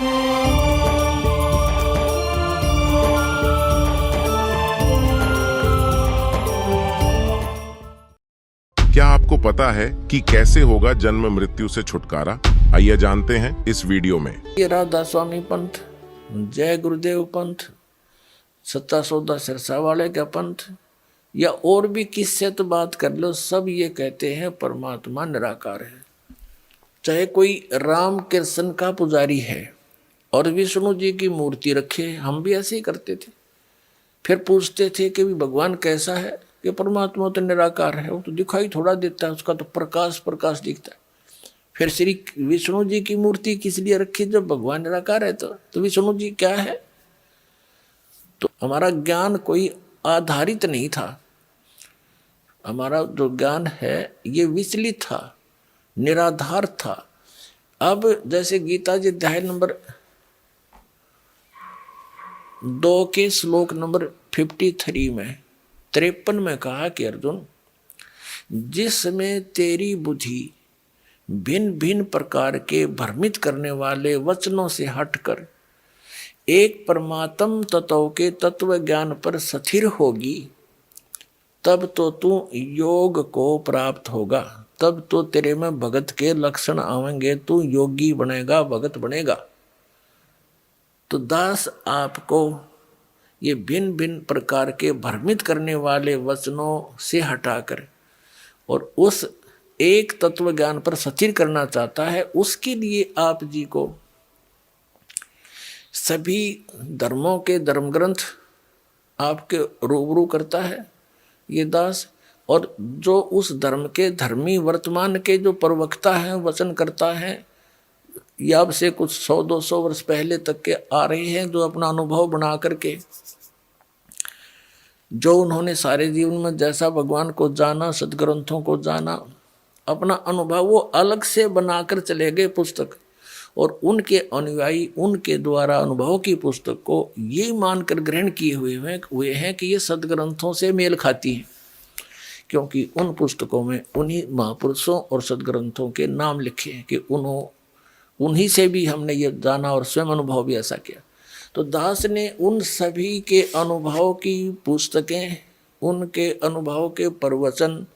क्या आपको पता है कि कैसे होगा जन्म मृत्यु से छुटकारा? आइए जानते हैं इस वीडियो में। ये राधा स्वामी पंथ, जय गुरुदेव पंथ, सत्ता सौदा सिरसा वाले का पंथ, या और भी किससे तो बात कर लो, सब ये कहते हैं परमात्मा निराकार है। चाहे कोई राम कृष्ण का पुजारी है और विष्णु जी की मूर्ति रखे, हम भी ऐसे ही करते थे। फिर पूछते थे कि भगवान कैसा है, कि परमात्मा तो निराकार है, वो तो दिखाई थोड़ा देता है, उसका तो प्रकाश प्रकाश दिखता है। फिर श्री विष्णु जी की मूर्ति किस लिए रखी जब भगवान निराकार है? तो विष्णु जी क्या है? तो हमारा ज्ञान कोई आधारित नहीं था। हमारा जो ज्ञान है ये विचलित था, निराधार था। अब जैसे गीता जी अध्याय नंबर 2 के श्लोक नंबर 53 में 53 में कहा कि अर्जुन, जिसमें तेरी बुद्धि भिन्न भिन्न प्रकार के भ्रमित करने वाले वचनों से हटकर एक परमात्म तत्व के तत्व ज्ञान पर स्थिर होगी, तब तो तू योग को प्राप्त होगा, तब तो तेरे में भगत के लक्षण आवेंगे, तू योगी बनेगा, भगत बनेगा। तो दास आपको ये भिन्न भिन्न प्रकार के भ्रमित करने वाले वचनों से हटाकर और उस एक तत्व ज्ञान पर स्थिर करना चाहता है। उसके लिए आप जी को सभी धर्मों के धर्म ग्रंथ आपके रूबरू करता है ये दास, और जो उस धर्म के धर्मी वर्तमान के जो प्रवक्ता हैं, वचन करता है, या अब से कुछ 100-200 वर्ष पहले तक के आ रहे हैं, जो अपना अनुभव बना करके, जो उन्होंने सारे जीवन में जैसा भगवान को जाना, सदग्रंथों को जाना, अपना अनुभव वो अलग से बनाकर चले गए पुस्तक, और उनके अनुयायी उनके द्वारा अनुभव की पुस्तक को ये मानकर ग्रहण किए हुए हैं कि ये सदग्रंथों से मेल खाती है, क्योंकि उन पुस्तकों में उन्हीं महापुरुषों और सदग्रंथों के नाम लिखे हैं कि उन्हीं से भी हमने ये जाना और स्वयं अनुभव भी ऐसा किया। तो दास ने उन सभी के अनुभव की पुस्तकें, उनके अनुभव के प्रवचन,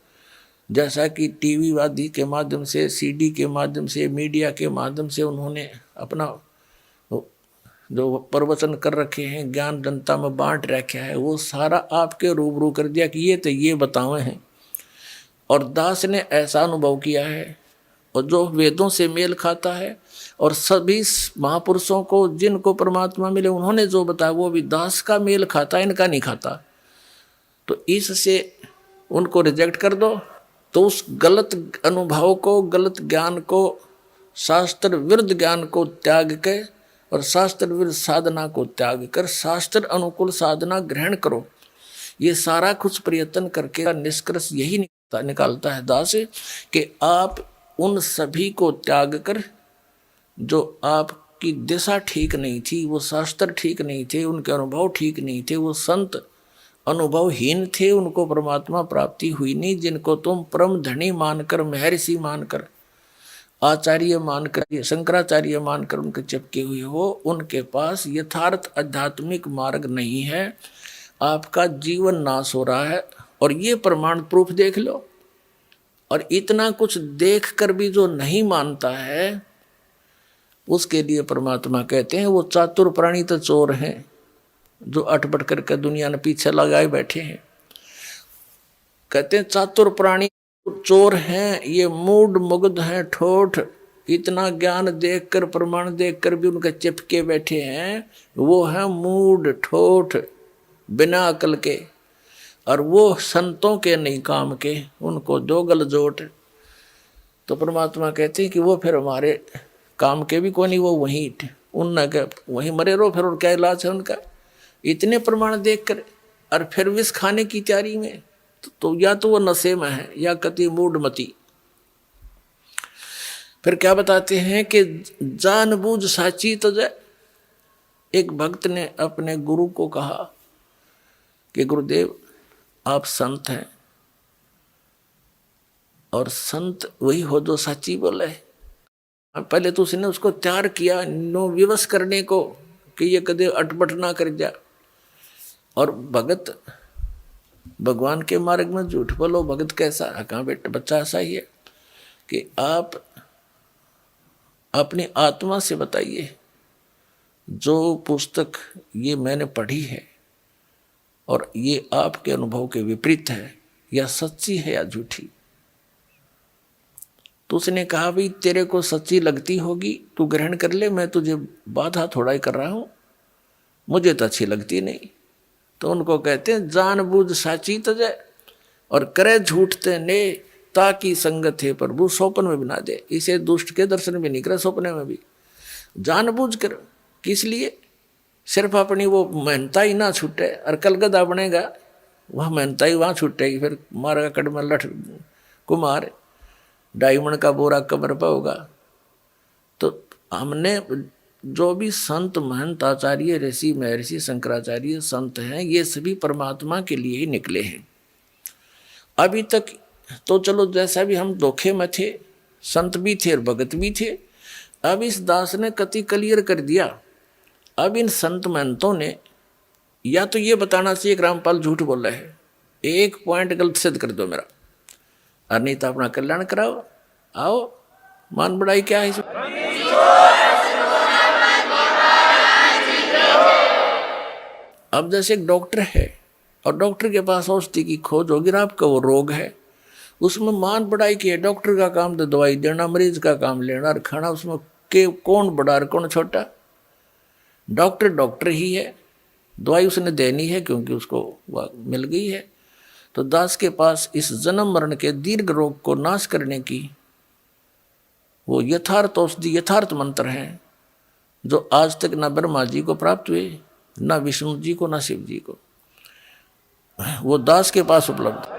जैसा कि टीवी आदि के माध्यम से, सीडी के माध्यम से, मीडिया के माध्यम से उन्होंने अपना जो प्रवचन कर रखे हैं, ज्ञान जनता में बांट रखा है, वो सारा आपके रूबरू कर दिया कि ये तो ये बताए हैं। और दास ने ऐसा अनुभव किया है, और जो वेदों से मेल खाता है, और सभी महापुरुषों को जिनको परमात्मा मिले उन्होंने जो बताया वो भी दास का मेल खाता, इनका नहीं खाता। तो इससे उनको रिजेक्ट कर दो, तो उस गलत अनुभव को, गलत ज्ञान को, शास्त्र विरुद्ध ज्ञान को त्याग के और शास्त्र विरुद्ध साधना को त्याग कर शास्त्र अनुकूल साधना ग्रहण करो। ये सारा कुछ प्रयत्न करके निष्कर्ष यही निकालता है दास कि आप उन सभी को त्याग कर, जो आपकी दिशा ठीक नहीं थी, वो शास्त्र ठीक नहीं थे, उनके अनुभव ठीक नहीं थे, वो संत अनुभवहीन थे, उनको परमात्मा प्राप्ति हुई नहीं, जिनको तुम परम धनी मानकर, महर्षि मानकर, आचार्य मानकर, शंकराचार्य मानकर उनके चिपके हुए हो, उनके पास यथार्थ आध्यात्मिक मार्ग नहीं है। आपका जीवन नाश हो रहा है, और ये प्रमाण प्रूफ देख लो। और इतना कुछ देख कर भी जो नहीं मानता है, उसके लिए परमात्मा कहते हैं वो चातुर प्राणी तो चोर हैं, जो अटपट करके दुनिया ने पीछे लगाए बैठे हैं। कहते हैं चातुर प्राणी चोर हैं, ये मूड मुग्ध हैं, ठोठ, इतना ज्ञान देखकर, प्रमाण देखकर भी उनके चिपके बैठे हैं, वो हैं मूड ठोठ, बिना अकल के, और वो संतों के नहीं काम के, उनको दो गल जोट। तो परमात्मा कहते हैं कि वो फिर हमारे काम के भी कोई नहीं, वो वहीं वहीं मरे रहो, फिर और क्या इलाज है उनका? इतने प्रमाण देख कर और फिर विष खाने की तैयारी में, तो या तो वो नशे में है या कति मूढ़मती। फिर क्या बताते हैं कि जानबूझ साची तो जय। एक भक्त ने अपने गुरु को कहा कि गुरुदेव आप संत हैं, और संत वही हो जो सच्ची बोले। पहले तो उसने उसको तैयार किया नो विवश करने को कि ये कदे अटपट ना कर जा। और भगत भगवान के मार्ग में झूठ बोलो, भगत कैसा? कहाँ बेटा बच्चा ऐसा ही है कि आप अपनी आत्मा से बताइए जो पुस्तक ये मैंने पढ़ी है और ये आपके अनुभव के विपरीत है, या सच्ची है या झूठी। तो उसने कहा भाई तेरे को सच्ची लगती होगी, तू ग्रहण कर ले, मैं तुझे बाधा थोड़ा ही कर रहा हूं, मुझे तो अच्छी लगती नहीं। तो उनको कहते हैं जानबूझ साची तजे और करे झूठते ने, ताकि संगत है प्रभु स्वप्न में बना दे। इसे दुष्ट के दर्शन भी नहीं करे, स्वप्न में भी जानबूझ कर। किस लिए? सिर्फ अपनी वो मेहनता ही ना छूटे, और कल गदा बनेगा वह मेहनता ही वहाँ छूटेगी, फिर मारेगा कड़म लठ कुमार, डायमंड का बोरा कमर पर होगा। तो हमने जो भी संत महंत आचार्य ऋषि महर्षि शंकराचार्य संत हैं, ये सभी परमात्मा के लिए ही निकले हैं। अभी तक तो चलो जैसा भी हम धोखे में थे, संत भी थे और भगत भी थे। अब इस दास ने कति क्लियर कर दिया। अब इन संत महंतों ने या तो ये बताना चाहिए कि रामपाल झूठ बोल रहे है, एक पॉइंट गलत सिद्ध कर दो मेरा, और नहीं तो अपना कल्याण कराओ। आओ, मान बढ़ाई क्या है इसमें? अब जैसे एक डॉक्टर है और डॉक्टर के पास औषधि की खोज होगी, आपका वो रोग है, उसमें मान बढ़ाई की है। डॉक्टर का काम तो दवाई देना, मरीज का काम लेना और खाना। उसमें के कौन बड़ा और कौन छोटा? डॉक्टर डॉक्टर ही है, दवाई उसने देनी है क्योंकि उसको वह मिल गई है। तो दास के पास इस जन्म मरण के दीर्घ रोग को नाश करने की वो यथार्थ औषधि, यथार्थ मंत्र हैं, जो आज तक ना ब्रह्मा जी को प्राप्त हुए, ना विष्णु जी को, ना शिव जी को। वो दास के पास उपलब्ध।